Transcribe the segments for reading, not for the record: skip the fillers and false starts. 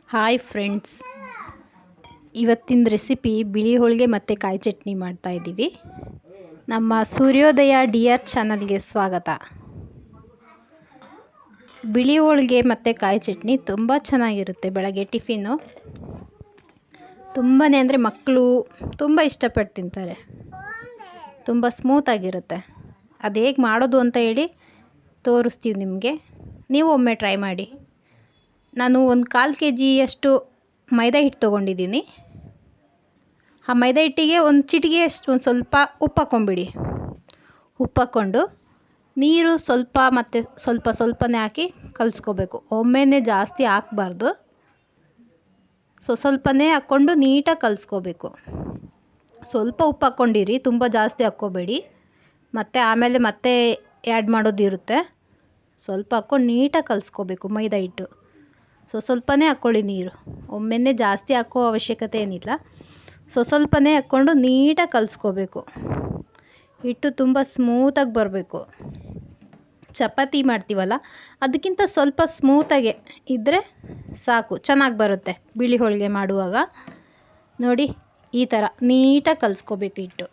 Hi friends, ಇವತ್ತಿನ recipe ಬಿಳಿ ಹೋಳಿಗೆ ಮತ್ತು ಕಾಯಿ ಚಟ್ನಿ ಮಾಡ್ತಾಯಿದ್ದೀವಿ. ನಮ್ಮ ಸೂರ್ಯೋದಯ ಡಿಯರ್ ಚಾನಲ್ಗೆ ಸ್ವಾಗತ. ಬಿಳಿ ಹೋಳಿಗೆ ಮತ್ತು ಕಾಯಿ ಚಟ್ನಿ ತುಂಬ ಚೆನ್ನಾಗಿರುತ್ತೆ. ಬೆಳಗ್ಗೆ ಟಿಫಿನ್ನು ತುಂಬಾ ಅಂದರೆ ಮಕ್ಕಳು ತುಂಬ ಇಷ್ಟಪಟ್ಟು ತಿಂತಾರೆ. ತುಂಬ ಸ್ಮೂತಾಗಿರುತ್ತೆ. ಅದು ಹೇಗೆ ಮಾಡೋದು ಅಂತ ಹೇಳಿ ತೋರಿಸ್ತೀವಿ ನಿಮಗೆ. ನೀವು ಒಮ್ಮೆ ಟ್ರೈ ಮಾಡಿ. ನಾನು 1/4 kg ಮೈದಾ ಹಿಟ್ಟು ತೊಗೊಂಡಿದ್ದೀನಿ. ಆ ಮೈದಾ ಹಿಟ್ಟಿಗೆ ಒಂದು ಚಿಟಿಕೆ ಅಷ್ಟು ಒಂದು ಸ್ವಲ್ಪ ಉಪ್ಪು ಹಾಕ್ಕೊಂಬಿಡಿ. ಉಪ್ಪು ಹಾಕ್ಕೊಂಡು ನೀರು ಸ್ವಲ್ಪ ಮತ್ತು ಸ್ವಲ್ಪನೇ ಹಾಕಿ ಕಲಿಸ್ಕೋಬೇಕು. ಒಮ್ಮೆನೇ ಜಾಸ್ತಿ ಹಾಕಬಾರ್ದು. ಸ್ವಲ್ಪನೇ ಹಾಕ್ಕೊಂಡು ನೀಟಾಗಿ ಕಲಿಸ್ಕೋಬೇಕು. ಸ್ವಲ್ಪ ಉಪ್ಪು ಹಾಕ್ಕೊಂಡಿರಿ, ತುಂಬ ಜಾಸ್ತಿ ಹಾಕ್ಕೋಬೇಡಿ. ಮತ್ತು ಆಮೇಲೆ ಮತ್ತೆ ಆ್ಯಡ್ ಮಾಡೋದಿರುತ್ತೆ. ಸ್ವಲ್ಪ ಹಾಕ್ಕೊಂಡು ನೀಟಾಗಿ ಕಲಿಸ್ಕೋಬೇಕು ಮೈದಾ ಹಿಟ್ಟು. ಸ್ವಲ್ಪನೇ ಹಾಕ್ಕೊಳ್ಳಿ ನೀರು. ಒಮ್ಮೆನೇ ಜಾಸ್ತಿ ಹಾಕೋ ಅವಶ್ಯಕತೆ ಏನಿಲ್ಲ. ಸ್ವಲ್ಪನೇ ಹಾಕ್ಕೊಂಡು ನೀಟಾಗಿ ಕಲಿಸ್ಕೋಬೇಕು. ಹಿಟ್ಟು ತುಂಬ ಸ್ಮೂತಾಗಿ ಬರಬೇಕು. ಚಪಾತಿ ಮಾಡ್ತೀವಲ್ಲ ಅದಕ್ಕಿಂತ ಸ್ವಲ್ಪ ಸ್ಮೂತಾಗೆ ಇದ್ದರೆ ಸಾಕು, ಚೆನ್ನಾಗಿ ಬರುತ್ತೆ ಬಿಳಿ ಹೋಳಿಗೆ ಮಾಡುವಾಗ. ನೋಡಿ, ಈ ಥರ ನೀಟಾಗಿ ಕಲಿಸ್ಕೋಬೇಕು ಹಿಟ್ಟು.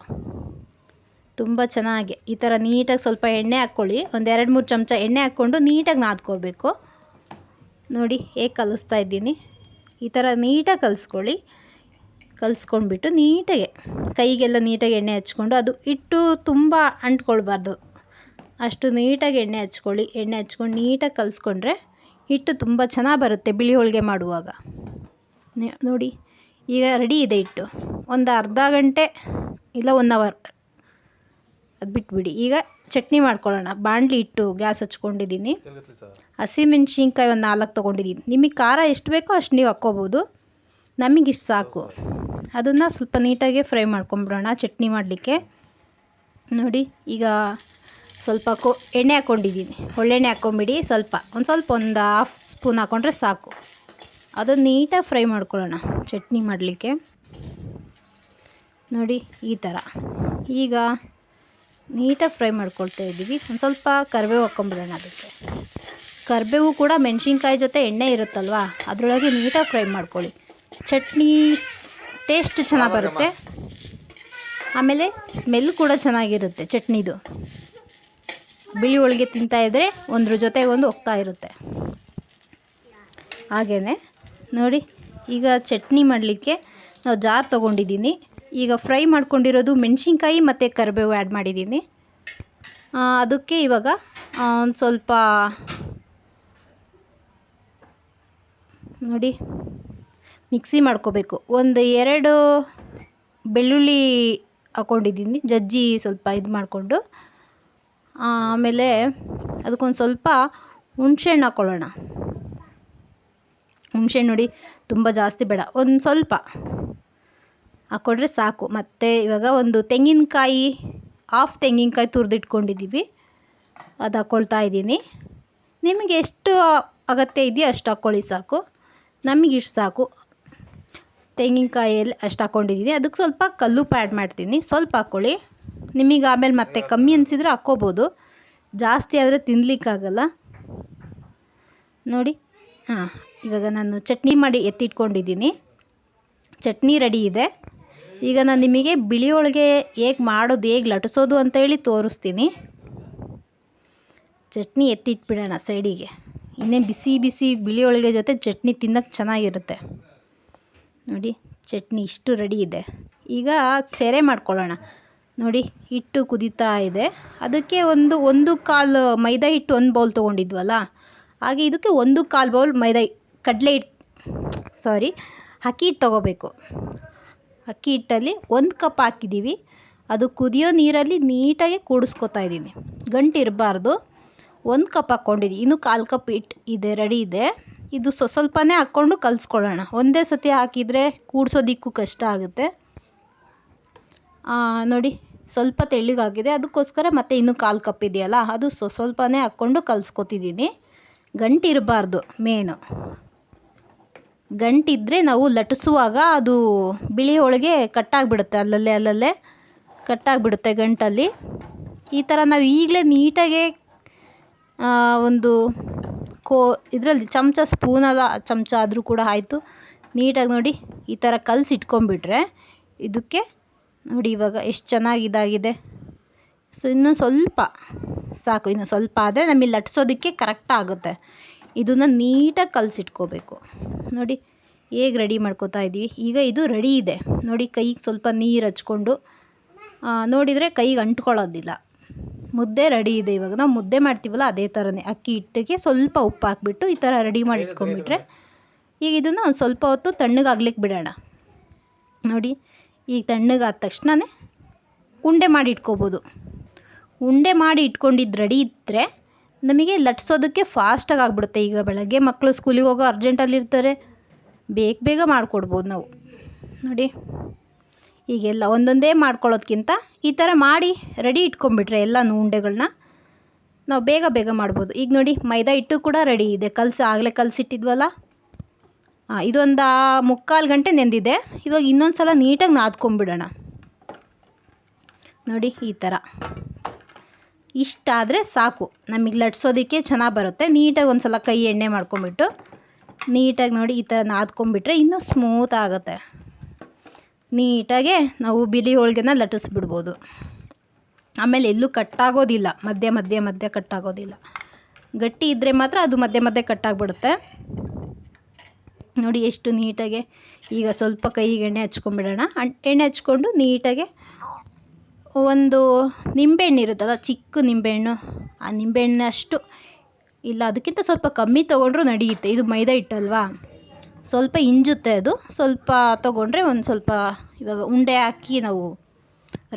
ತುಂಬ ಚೆನ್ನಾಗಿ ಈ ಥರ ನೀಟಾಗಿ ಸ್ವಲ್ಪ ಎಣ್ಣೆ ಹಾಕ್ಕೊಳ್ಳಿ. ಒಂದು 2-3 ಚಮಚ ಎಣ್ಣೆ ಹಾಕ್ಕೊಂಡು ನೀಟಾಗಿ ನಾದ್ಕೋಬೇಕು. ನೋಡಿ ಹೇಗೆ ಕಲಿಸ್ತಾ ಇದ್ದೀನಿ. ಈ ಥರ ನೀಟಾಗಿ ಕಲಿಸ್ಕೊಳ್ಳಿ. ಕಲಿಸ್ಕೊಂಡ್ಬಿಟ್ಟು ನೀಟಾಗೆ ಕೈಗೆಲ್ಲ ನೀಟಾಗಿ ಎಣ್ಣೆ ಹಚ್ಕೊಂಡು, ಅದು ಹಿಟ್ಟು ತುಂಬ ಅಂಟ್ಕೊಳ್ಬಾರ್ದು, ಅಷ್ಟು ನೀಟಾಗಿ ಎಣ್ಣೆ ಹಚ್ಕೊಳ್ಳಿ. ಎಣ್ಣೆ ಹಚ್ಕೊಂಡು ನೀಟಾಗಿ ಕಲಿಸ್ಕೊಂಡ್ರೆ ಹಿಟ್ಟು ತುಂಬ ಚೆನ್ನಾಗಿ ಬರುತ್ತೆ ಬಿಳಿ ಹೋಳಿಗೆ ಮಾಡುವಾಗ. ನೋಡಿ, ಈಗ ರೆಡಿ ಇದೆ ಹಿಟ್ಟು. ಒಂದು ಅರ್ಧ ಗಂಟೆ ಇಲ್ಲ 1 ಅವರ್ ಅದು ಬಿಟ್ಬಿಡಿ. ಈಗ ಚಟ್ನಿ ಮಾಡ್ಕೊಳ್ಳೋಣ. ಬಾಣಲಿ ಇಟ್ಟು ಗ್ಯಾಸ್ ಹಚ್ಕೊಂಡಿದ್ದೀನಿ. ಹಸಿಮೆಣ್ಸಿನ್ಕಾಯಿ ಒಂದು 4 ತೊಗೊಂಡಿದ್ದೀನಿ. ನಿಮಗೆ ಖಾರ ಎಷ್ಟು ಬೇಕೋ ಅಷ್ಟು ನೀವು ಹಾಕ್ಕೋಬೋದು. ನಮಗಿಷ್ಟು ಸಾಕು. ಅದನ್ನು ಸ್ವಲ್ಪ ನೀಟಾಗಿ ಫ್ರೈ ಮಾಡ್ಕೊಂಬಿಡೋಣ ಚಟ್ನಿ ಮಾಡಲಿಕ್ಕೆ. ನೋಡಿ, ಈಗ ಸ್ವಲ್ಪ ಎಣ್ಣೆ ಹಾಕ್ಕೊಂಡಿದ್ದೀನಿ. ಒಳ್ಳೆಣ್ಣೆ ಹಾಕ್ಕೊಂಬಿಡಿ. ಒಂದು ಹಾಫ್ ಸ್ಪೂನ್ ಹಾಕ್ಕೊಂಡ್ರೆ ಸಾಕು. ಅದನ್ನು ನೀಟಾಗಿ ಫ್ರೈ ಮಾಡ್ಕೊಳ್ಳೋಣ ಚಟ್ನಿ ಮಾಡಲಿಕ್ಕೆ. ನೋಡಿ, ಈ ಥರ ಈಗ ನೀಟಾಗಿ ಫ್ರೈ ಮಾಡ್ಕೊಳ್ತಾ ಇದ್ದೀವಿ. ಒಂದು ಸ್ವಲ್ಪ ಕರಿಬೇವು ಹಾಕ್ಕೊಂಬಿಡೋಣ. ಅದಕ್ಕೆ ಕರಿಬೇವು ಕೂಡ ಮೆಣಸಿನ್ಕಾಯಿ ಜೊತೆ ಎಣ್ಣೆ ಇರುತ್ತಲ್ವ, ಅದರೊಳಗೆ ನೀಟಾಗಿ ಫ್ರೈ ಮಾಡ್ಕೊಳ್ಳಿ. ಚಟ್ನಿ ಟೇಸ್ಟ್ ಚೆನ್ನಾಗಿ ಬರುತ್ತೆ. ಆಮೇಲೆ ಸ್ಮೆಲ್ ಕೂಡ ಚೆನ್ನಾಗಿರುತ್ತೆ ಚಟ್ನಿದು. ಬಿಳಿ ಹೋಳಿಗೆ ತಿಂತಾಯಿದ್ರೆ ಒಂದ್ರ ಜೊತೆಗೆ ಒಂದು ಹೋಗ್ತಾ ಇರುತ್ತೆ. ಹಾಗೆಯೇ ನೋಡಿ, ಈಗ ಚಟ್ನಿ ಮಾಡಲಿಕ್ಕೆ ನಾವು ಜಾರ್ ತೊಗೊಂಡಿದ್ದೀನಿ. ಈಗ ಫ್ರೈ ಮಾಡ್ಕೊಂಡಿರೋದು ಮೆಣಸಿನ್ಕಾಯಿ ಮತ್ತು ಕರಿಬೇವು ಆ್ಯಡ್ ಮಾಡಿದ್ದೀನಿ. ಅದಕ್ಕೆ ಇವಾಗ ಒಂದು ಸ್ವಲ್ಪ ನೋಡಿ ಮಿಕ್ಸಿ ಮಾಡ್ಕೋಬೇಕು. 1-2 ಬೆಳ್ಳುಳ್ಳಿ ಹಾಕ್ಕೊಂಡಿದ್ದೀನಿ, ಜಜ್ಜಿ ಸ್ವಲ್ಪ ಇದು ಮಾಡಿಕೊಂಡು. ಆಮೇಲೆ ಅದಕ್ಕೊಂದು ಸ್ವಲ್ಪ ಹುಣಸೆಹಣ್ಣು ಹಾಕ್ಕೊಳ್ಳೋಣ. ಹುಣಸೆಹಣ್ಣು ನೋಡಿ, ತುಂಬ ಜಾಸ್ತಿ ಬೇಡ, ಒಂದು ಸ್ವಲ್ಪ ಹಾಕ್ಕೊಂಡ್ರೆ ಸಾಕು. ಮತ್ತು ಇವಾಗ ಒಂದು ತೆಂಗಿನಕಾಯಿ, ಹಾಫ್ ತೆಂಗಿನಕಾಯಿ ತುರಿದಿಟ್ಕೊಂಡಿದ್ದೀವಿ, ಅದು ಹಾಕ್ಕೊಳ್ತಾ ಇದ್ದೀನಿ. ನಿಮಗೆ ಎಷ್ಟು ಅಗತ್ಯ ಇದೆಯೋ ಅಷ್ಟು ಹಾಕ್ಕೊಳ್ಳಿ, ಸಾಕು. ನಮಗಿಷ್ಟು ಸಾಕು. ತೆಂಗಿನಕಾಯಲ್ಲಿ ಅಷ್ಟು ಹಾಕ್ಕೊಂಡಿದ್ದೀನಿ. ಅದಕ್ಕೆ ಸ್ವಲ್ಪ ಕಲ್ಲುಪ್ಪು ಆ್ಯಡ್ ಮಾಡ್ತೀನಿ. ಸ್ವಲ್ಪ ಹಾಕ್ಕೊಳ್ಳಿ. ನಿಮಗೆ ಆಮೇಲೆ ಮತ್ತೆ ಕಮ್ಮಿ ಅನಿಸಿದ್ರೆ ಹಾಕ್ಕೋಬೋದು. ಜಾಸ್ತಿ ಆದರೆ ತಿನ್ನಲಿಕ್ಕಾಗಲ್ಲ. ನೋಡಿ, ಇವಾಗ ನಾನು ಚಟ್ನಿ ಮಾಡಿ ಎತ್ತಿಟ್ಕೊಂಡಿದ್ದೀನಿ. ಚಟ್ನಿ ರೆಡಿ ಇದೆ. ಈಗ ನಾನು ನಿಮಗೆ ಬಿಳಿ ಹೋಳಿಗೆ ಹೇಗೆ ಮಾಡೋದು, ಹೇಗೆ ಲಟ್ಟಿಸೋದು ಅಂತೇಳಿ ತೋರಿಸ್ತೀನಿ. ಚಟ್ನಿ ಎತ್ತಿಟ್ಬಿಡೋಣ ಸೈಡಿಗೆ. ಇನ್ನೇ ಬಿಸಿ ಬಿಸಿ ಬಿಳಿ ಹೋಳಿಗೆ ಜೊತೆ ಚಟ್ನಿ ತಿನ್ನೋಕ್ಕೆ ಚೆನ್ನಾಗಿರುತ್ತೆ. ನೋಡಿ, ಚಟ್ನಿ ಇಷ್ಟು ರೆಡಿ ಇದೆ. ಈಗ ಸೆರೆ ಮಾಡ್ಕೊಳ್ಳೋಣ. ನೋಡಿ, ಹಿಟ್ಟು ಕುದೀತಾ ಇದೆ. ಅದಕ್ಕೆ ಒಂದು 1/4 ಮೈದಾ ಹಿಟ್ಟು 1 ಬೌಲ್ ತೊಗೊಂಡಿದ್ವಲ್ಲ, ಹಾಗೆ ಇದಕ್ಕೆ 1/4 ಬೌಲ್ ಅಕ್ಕಿ ಹಿಟ್ಟು ತೊಗೋಬೇಕು. ಅಕ್ಕಿ ಹಿಟ್ಟಲ್ಲಿ 1 ಕಪ್ ಹಾಕಿದ್ದೀವಿ. ಅದು ಕುದಿಯೋ ನೀರಲ್ಲಿ ನೀಟಾಗಿ ಕೂಡಿಸ್ಕೊತಾ ಇದ್ದೀನಿ. ಗಂಟು ಇರಬಾರ್ದು. 1 ಕಪ್ ಹಾಕ್ಕೊಂಡಿದ್ದೀನಿ. ಇನ್ನೂ 1/4 ಕಪ್ ಹಿಟ್ಟು ಇದೆ, ರೆಡಿ ಇದೆ. ಇದು ಸ್ವಲ್ಪನೇ ಹಾಕ್ಕೊಂಡು ಕಲಿಸ್ಕೊಳ್ಳೋಣ. ಒಂದೇ ಸತಿ ಹಾಕಿದರೆ ಕೂಡಿಸೋದಿಕ್ಕೂ ಕಷ್ಟ ಆಗುತ್ತೆ. ನೋಡಿ, ಸ್ವಲ್ಪ ತೆಳ್ಳಗಾಗಿದೆ. ಅದಕ್ಕೋಸ್ಕರ ಮತ್ತೆ ಇನ್ನೂ 1/4 ಕಪ್ ಇದೆಯಲ್ಲ, ಅದು ಸ್ವಲ್ಪನೇ ಹಾಕ್ಕೊಂಡು ಕಲಿಸ್ಕೊತಿದ್ದೀನಿ. ಗಂಟು ಇರಬಾರ್ದು ಮೇನು. ಗಂಟಿದ್ದರೆ ನಾವು ಲಟ್ಟಿಸುವಾಗ ಅದು ಬಿಳಿ ಹೋಳಿಗೆ ಕಟ್ಟಾಗಿಬಿಡುತ್ತೆ. ಅಲ್ಲಲ್ಲೇ ಕಟ್ಟಾಗಿಬಿಡುತ್ತೆ ಗಂಟಲ್ಲಿ. ಈ ಥರ ನಾವು ಈಗಲೇ ನೀಟಾಗೆ ಒಂದು ಇದರಲ್ಲಿ ಚಮಚ ಸ್ಪೂನಲ್ಲ ಚಮಚ ಆದರೂ ಕೂಡ ಆಯಿತು. ನೀಟಾಗಿ ನೋಡಿ ಈ ಥರ ಕಲಸಿ ಇಟ್ಕೊಂಡ್ಬಿಟ್ರೆ ಇದಕ್ಕೆ ನೋಡಿ ಇವಾಗ ಎಷ್ಟು ಚೆನ್ನಾಗಿ ಇದಾಗಿದೆ. ಸೊ ಇನ್ನೂ ಸ್ವಲ್ಪ ಸಾಕು, ಇನ್ನು ಸ್ವಲ್ಪ ಆದರೆ ನಮಗೆ ಲಟ್ಸೋದಕ್ಕೆ ಕರೆಕ್ಟ್ ಆಗುತ್ತೆ. ಇದನ್ನು ನೀಟಾಗಿ ಕಲಸಿಟ್ಕೋಬೇಕು. ನೋಡಿ ಹೇಗೆ ರೆಡಿ ಮಾಡ್ಕೋತಾ ಇದ್ದೀವಿ. ಈಗ ಇದು ರೆಡಿ ಇದೆ ನೋಡಿ. ಕೈಗೆ ಸ್ವಲ್ಪ ನೀರು ಹಚ್ಕೊಂಡು ನೋಡಿದರೆ ಕೈಗೆ ಅಂಟ್ಕೊಳ್ಳೋದಿಲ್ಲ. ಮುದ್ದೆ ರೆಡಿ ಇದೆ. ಇವಾಗ ನಾವು ಮುದ್ದೆ ಮಾಡ್ತೀವಲ್ಲ ಅದೇ ಥರನೇ ಅಕ್ಕಿ ಹಿಟ್ಟಿಗೆ ಸ್ವಲ್ಪ ಉಪ್ಪು ಹಾಕ್ಬಿಟ್ಟು ಈ ಥರ ರೆಡಿ ಮಾಡಿ ಇಟ್ಕೊಂಡ್ಬಿಟ್ರೆ ಈಗ ಇದನ್ನು ಒಂದು ಸ್ವಲ್ಪ ಹೊತ್ತು ತಣ್ಣಗಾಗ್ಲಿಕ್ಕೆ ಬಿಡೋಣ. ನೋಡಿ ಈಗ ತಣ್ಣಗಾದ ತಕ್ಷಣವೇ ಉಂಡೆ ಮಾಡಿ ಇಟ್ಕೋಬೋದು. ಉಂಡೆ ಮಾಡಿ ಇಟ್ಕೊಂಡಿದ್ದು ರೆಡಿ ಇದ್ದರೆ ನಮಗೆ ಲಟ್ಸೋದಕ್ಕೆ ಫಾಸ್ಟಾಗಿ ಆಗಿಬಿಡುತ್ತೆ. ಈಗ ಬೆಳಗ್ಗೆ ಮಕ್ಕಳು ಸ್ಕೂಲಿಗೆ ಹೋಗೋ ಅರ್ಜೆಂಟಲ್ಲಿರ್ತಾರೆ, ಬೇಗ ಮಾಡ್ಕೊಡ್ಬೋದು ನಾವು. ನೋಡಿ ಈಗೆಲ್ಲ ಒಂದೊಂದೇ ಮಾಡ್ಕೊಳ್ಳೋದ್ಕಿಂತ ಈ ಥರ ಮಾಡಿ ರೆಡಿ ಇಟ್ಕೊಂಡ್ಬಿಟ್ರೆ ಎಲ್ಲನೂ ಉಂಡೆಗಳನ್ನ ನಾವು ಬೇಗ ಮಾಡ್ಬೋದು. ಈಗ ನೋಡಿ ಮೈದಾ ಹಿಟ್ಟು ಕೂಡ ರೆಡಿ ಇದೆ. ಆಗಲೇ ಕಲಸಿಟ್ಟಿದ್ವಲ್ಲ, ಇದೊಂದು 3/4 ಗಂಟೆ ನೆಂದಿದೆ. ಇವಾಗ ಇನ್ನೊಂದು ಸಲ ನೀಟಾಗಿ ನಾದ್ಕೊಂಬಿಡೋಣ. ನೋಡಿ ಈ ಥರ ಇಷ್ಟಾದರೆ ಸಾಕು, ನಮಗೆ ಲಟ್ಸೋದಕ್ಕೆ ಚೆನ್ನಾಗಿ ಬರುತ್ತೆ. ನೀಟಾಗಿ ಒಂದು ಸಲ ಕೈ ಎಣ್ಣೆ ಮಾಡ್ಕೊಂಬಿಟ್ಟು ನೀಟಾಗಿ ನೋಡಿ ಈ ಥರ ನಾದ್ಕೊಂಬಿಟ್ರೆ ಇನ್ನೂ ಸ್ಮೂತ್ ಆಗುತ್ತೆ. ನೀಟಾಗೆ ನಾವು ಬಿಳಿ ಹೋಳಿಗೆನ ಲಟ್ಟಿಸ್ಬಿಡ್ಬೋದು. ಆಮೇಲೆ ಎಲ್ಲೂ ಕಟ್ಟಾಗೋದಿಲ್ಲ, ಮಧ್ಯೆ ಕಟ್ಟಾಗೋದಿಲ್ಲ. ಗಟ್ಟಿ ಇದ್ದರೆ ಮಾತ್ರ ಅದು ಮಧ್ಯೆ ಕಟ್ಟಾಗ್ಬಿಡುತ್ತೆ. ನೋಡಿ ಎಷ್ಟು ನೀಟಾಗೆ. ಈಗ ಸ್ವಲ್ಪ ಕೈಗೆ ಎಣ್ಣೆ ಹಚ್ಕೊಂಡ್ಬಿಡೋಣ. ಎಣ್ಣೆ ಹಚ್ಕೊಂಡು ನೀಟಾಗೆ ಒಂದು ನಿಂಬೆಹಣ್ಣು ಇರುತ್ತಲ್ಲ, ಚಿಕ್ಕ ನಿಂಬೆಹಣ್ಣು, ಆ ನಿಂಬೆಹಣ್ಣಷ್ಟು ಇಲ್ಲ ಅದಕ್ಕಿಂತ ಸ್ವಲ್ಪ ಕಮ್ಮಿ ತೊಗೊಂಡ್ರೂ ನಡೆಯುತ್ತೆ. ಇದು ಮೈದಾ ಹಿಟ್ಟಲ್ವಾ, ಸ್ವಲ್ಪ ಹಿಂಜುತ್ತೆ. ಅದು ಸ್ವಲ್ಪ ತೊಗೊಂಡ್ರೆ ಒಂದು ಸ್ವಲ್ಪ ಇವಾಗ ಉಂಡೆ ಹಾಕಿ ನಾವು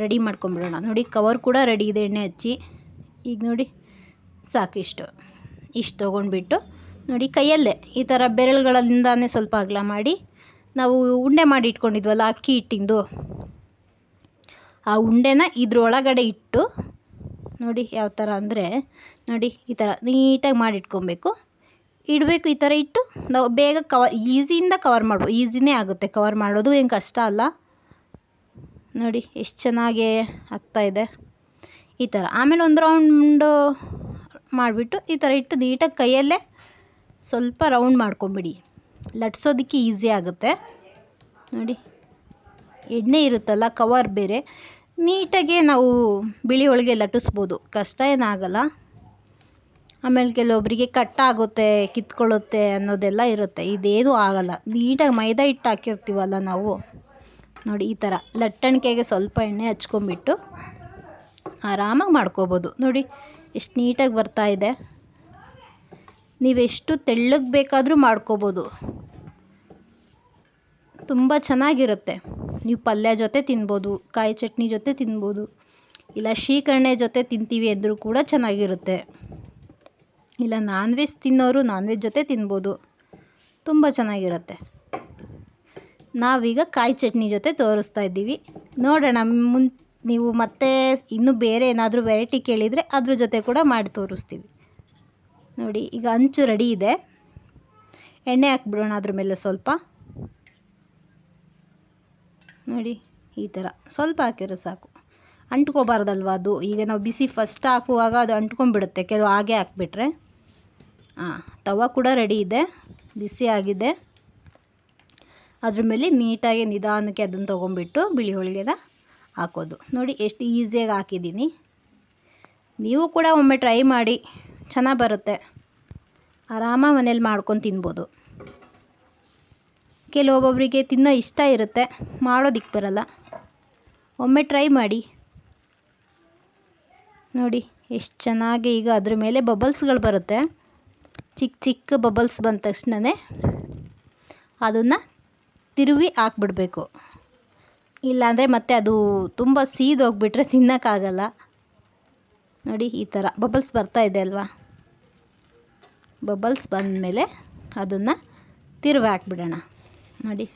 ರೆಡಿ ಮಾಡ್ಕೊಂಬಿಡೋಣ. ನೋಡಿ ಕವರ್ ಕೂಡ ರೆಡಿ ಇದೆ ಎಣ್ಣೆ ಹಚ್ಚಿ. ಈಗ ನೋಡಿ ಸಾಕು, ಇಷ್ಟು ತೊಗೊಂಡ್ಬಿಟ್ಟು ನೋಡಿ ಕೈಯಲ್ಲೇ ಈ ಥರ ಬೆರಳುಗಳಿಂದಾನೇ ಸ್ವಲ್ಪ ಅಗಲ ಮಾಡಿ ನಾವು ಉಂಡೆ ಮಾಡಿ ಇಟ್ಕೊಂಡಿದ್ವಲ್ಲ ಅಕ್ಕಿ ಹಿಟ್ಟಿಂದು, ಆ ಉಂಡೆನ ಇದ್ರೊಳಗಡೆ ಇಟ್ಟು ನೋಡಿ ಯಾವ ಥರ ಅಂದರೆ ನೋಡಿ ಈ ಥರ ನೀಟಾಗಿ ಮಾಡಿ ಇಟ್ಕೊಬೇಕು. ಇಡಬೇಕು. ಈ ಥರ ಇಟ್ಟು ನಾವು ಬೇಗ ಈಸಿಯಿಂದ ಕವರ್ ಮಾಡ್ಬೋದು. ಈಸಿನೇ ಆಗುತ್ತೆ ಕವರ್ ಮಾಡೋದು, ಏನು ಕಷ್ಟ ಅಲ್ಲ. ನೋಡಿ ಎಷ್ಟು ಚೆನ್ನಾಗಿ ಆಗ್ತಾಯಿದೆ ಈ ಥರ. ಆಮೇಲೆ ಒಂದು ರೌಂಡು ಮಾಡಿಬಿಟ್ಟು ಈ ಥರ ಇಟ್ಟು ನೀಟಾಗಿ ಕೈಯಲ್ಲೇ ಸ್ವಲ್ಪ ರೌಂಡ್ ಮಾಡ್ಕೊಂಬಿಡಿ. ಲಟ್ಸೋದಕ್ಕೆ ಈಸಿ ಆಗುತ್ತೆ. ನೋಡಿ ಎಣ್ಣೆ ಇರುತ್ತಲ್ಲ, ಕವರ್ ಬೇರೆ, ನೀಟಾಗೆ ನಾವು ಬಿಳಿ ಹೋಳಿಗೆ ಲಟ್ಟಿಸ್ಬೋದು, ಕಷ್ಟ ಏನಾಗಲ್ಲ. ಆಮೇಲೆ ಕೆಲವೊಬ್ಬರಿಗೆ ಕಟ್ಟಾಗುತ್ತೆ, ಕಿತ್ಕೊಳ್ಳುತ್ತೆ ಅನ್ನೋದೆಲ್ಲ ಇರುತ್ತೆ. ಇದೇನೂ ಆಗಲ್ಲ. ನೀಟಾಗಿ ಮೈದಾ ಹಿಟ್ಟು ಹಾಕಿರ್ತೀವಲ್ಲ ನಾವು, ನೋಡಿ ಈ ಥರ ಲಟ್ಟಣಿಕೆಗೆ ಸ್ವಲ್ಪ ಎಣ್ಣೆ ಹಚ್ಕೊಂಬಿಟ್ಟು ಆರಾಮಾಗಿ ಮಾಡ್ಕೋಬೋದು. ನೋಡಿ ಎಷ್ಟು ನೀಟಾಗಿ ಬರ್ತಾಯಿದೆ. ನೀವೆಷ್ಟು ತೆಳ್ಳಗೆ ಬೇಕಾದರೂ ಮಾಡ್ಕೋಬೋದು, ತುಂಬ ಚೆನ್ನಾಗಿರುತ್ತೆ. ನೀವು ಪಲ್ಯ ಜೊತೆ ತಿನ್ಬೋದು, ಕಾಯಿ ಚಟ್ನಿ ಜೊತೆ ತಿನ್ಬೋದು, ಇಲ್ಲ ಶ್ರೀಕರಣೆ ಜೊತೆ ತಿಂತೀವಿ ಅಂದರೂ ಕೂಡ ಚೆನ್ನಾಗಿರುತ್ತೆ. ಇಲ್ಲ ನಾನ್ ವೆಜ್ ತಿನ್ನೋರು ನಾನ್ ವೆಜ್ ಜೊತೆ ತಿನ್ಬೋದು, ತುಂಬ ಚೆನ್ನಾಗಿರುತ್ತೆ. ನಾವೀಗ ಕಾಯಿ ಚಟ್ನಿ ಜೊತೆ ತೋರಿಸ್ತಾ ಇದ್ದೀವಿ. ನೋಡೋಣ ನೀವು ಮತ್ತೆ ಇನ್ನೂ ಬೇರೆ ಏನಾದರೂ ವೆರೈಟಿ ಕೇಳಿದರೆ ಅದ್ರ ಜೊತೆ ಕೂಡ ಮಾಡಿ ತೋರಿಸ್ತೀವಿ. ನೋಡಿ ಈಗ ಅಂಚು ರೆಡಿ ಇದೆ. ಎಣ್ಣೆ ಹಾಕ್ಬಿಡೋಣ ಅದ್ರ ಮೇಲೆ ಸ್ವಲ್ಪ. ನೋಡಿ ಈ ಥರ ಸ್ವಲ್ಪ ಹಾಕಿದ್ರೆ ಸಾಕು, ಅಂಟ್ಕೋಬಾರ್ದಲ್ವ ಅದು. ಈಗ ನಾವು ಬಿಸಿ ಫಸ್ಟ್ ಹಾಕುವಾಗ ಅದು ಅಂಟ್ಕೊಂಡ್ಬಿಡುತ್ತೆ ಕೆಲವು ಹಾಗೆ ಹಾಕ್ಬಿಟ್ರೆ. ತವ ಕೂಡ ರೆಡಿ ಇದೆ, ಬಿಸಿ ಆಗಿದೆ. ಅದ್ರ ಮೇಲೆ ನೀಟಾಗಿ ನಿಧಾನಕ್ಕೆ ಅದನ್ನು ತೊಗೊಂಬಿಟ್ಟು ಬಿಳಿ ಹೋಳಿಗೆನ ಹಾಕೋದು. ನೋಡಿ ಎಷ್ಟು ಈಸಿಯಾಗಿ ಹಾಕಿದ್ದೀನಿ. ನೀವು ಕೂಡ ಒಮ್ಮೆ ಟ್ರೈ ಮಾಡಿ, ಚೆನ್ನಾಗಿ ಬರುತ್ತೆ. ಆರಾಮಾಗಿ ಮನೇಲಿ ಮಾಡ್ಕೊಂಡು ತಿನ್ಬೋದು. ಕೆಲವೊಬ್ಬೊಬ್ಬರಿಗೆ ತಿನ್ನೋ ಇಷ್ಟ ಇರುತ್ತೆ, ಮಾಡೋದಕ್ಕೆ ಬರಲ್ಲ. ಒಮ್ಮೆ ಟ್ರೈ ಮಾಡಿ. ನೋಡಿ ಎಷ್ಟು ಚೆನ್ನಾಗಿ ಈಗ ಅದ್ರ ಮೇಲೆ ಬಬಲ್ಸ್ಗಳು ಬರುತ್ತೆ. ಚಿಕ್ಕ ಚಿಕ್ಕ ಬಬಲ್ಸ್ ಬಂದ ತಕ್ಷಣವೇ ಅದನ್ನು ತಿರುವಿ ಹಾಕ್ಬಿಡ್ಬೇಕು. ಇಲ್ಲಾಂದರೆ ಮತ್ತೆ ಅದು ತುಂಬ ಸೀದೋಗಿಬಿಟ್ರೆ ತಿನ್ನೋಕ್ಕಾಗಲ್ಲ. ನೋಡಿ ಈ ಥರ ಬಬಲ್ಸ್ ಬರ್ತಾ ಇದೆ ಅಲ್ವಾ, ಬಬಲ್ಸ್ ಬಂದಮೇಲೆ ಅದನ್ನು ತಿರುವಿ ಹಾಕ್ಬಿಡೋಣ. ನೋಡಿ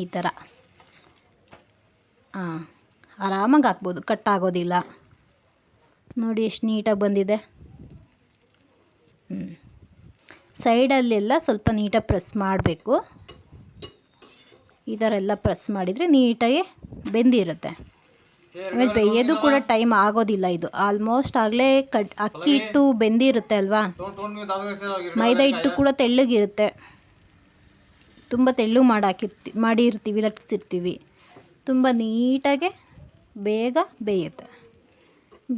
ಈ ಥರ ಆರಾಮಾಗಿ ಹಾಕ್ಬೋದು, ಕಟ್ಟಾಗೋದಿಲ್ಲ. ನೋಡಿ ಎಷ್ಟು ನೀಟಾಗಿ ಬಂದಿದೆ. ಸೈಡಲ್ಲೆಲ್ಲ ಸ್ವಲ್ಪ ನೀಟಾಗಿ ಪ್ರೆಸ್ ಮಾಡಬೇಕು. ಈ ಥರ ಎಲ್ಲ ಪ್ರೆಸ್ ಮಾಡಿದರೆ ನೀಟಾಗಿ ಬೆಂದಿರುತ್ತೆ. ಆಮೇಲೆ ಬೇಯೋದು ಕೂಡ ಟೈಮ್ ಆಗೋದಿಲ್ಲ. ಇದು ಆಲ್ಮೋಸ್ಟ್ ಆಗಲೇ ಅಕ್ಕಿ ಹಿಟ್ಟು ಬೆಂದಿರುತ್ತೆ ಅಲ್ವಾ, ಮೈದಾ ಹಿಟ್ಟು ಕೂಡ ತೆಳ್ಳಗಿರುತ್ತೆ. ತುಂಬ ತೆಳ್ಳಗೆ ಮಾಡಿರ್ತೀವಿ, ಲಟ್ಸಿರ್ತೀವಿ. ತುಂಬ ನೀಟಾಗೆ ಬೇಗ ಬೇಯುತ್ತೆ.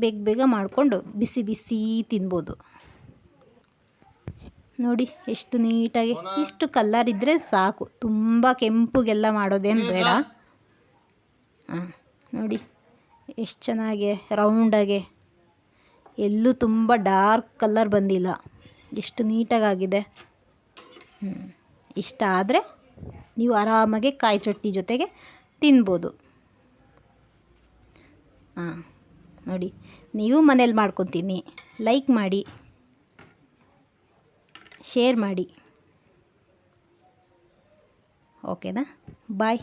ಬೇಗ ಬೇಗ ಮಾಡಿಕೊಂಡು ಬಿಸಿ ಬಿಸಿ ತಿನ್ಬೋದು. ನೋಡಿ ಎಷ್ಟು ನೀಟಾಗಿ, ಇಷ್ಟು ಕಲರ್ ಇದ್ದರೆ ಸಾಕು, ತುಂಬ ಕೆಂಪುಗೆಲ್ಲ ಮಾಡೋದೇನು ಬೇಡ. ನೋಡಿ ಎಷ್ಟು ಚೆನ್ನಾಗಿ ರೌಂಡಾಗೆ, ಎಲ್ಲೂ ತುಂಬ ಡಾರ್ಕ್ ಕಲರ್ ಬಂದಿಲ್ಲ, ಎಷ್ಟು ನೀಟಾಗಿದೆ. ಇಷ್ಟ ಆದರೆ ನೀವು ಆರಾಮಾಗಿ ಕಾಯಿ ಚಟ್ನಿ ಜೊತೆಗೆ ತಿನ್ಬೋದು. ನೋಡಿ, ನೀವು ಮನೇಲಿ ಮಾಡ್ಕೊತೀನಿ. ಲೈಕ್ ಮಾಡಿ, ಶೇರ್ ಮಾಡಿ. ಓಕೆನಾ? ಬಾಯ್.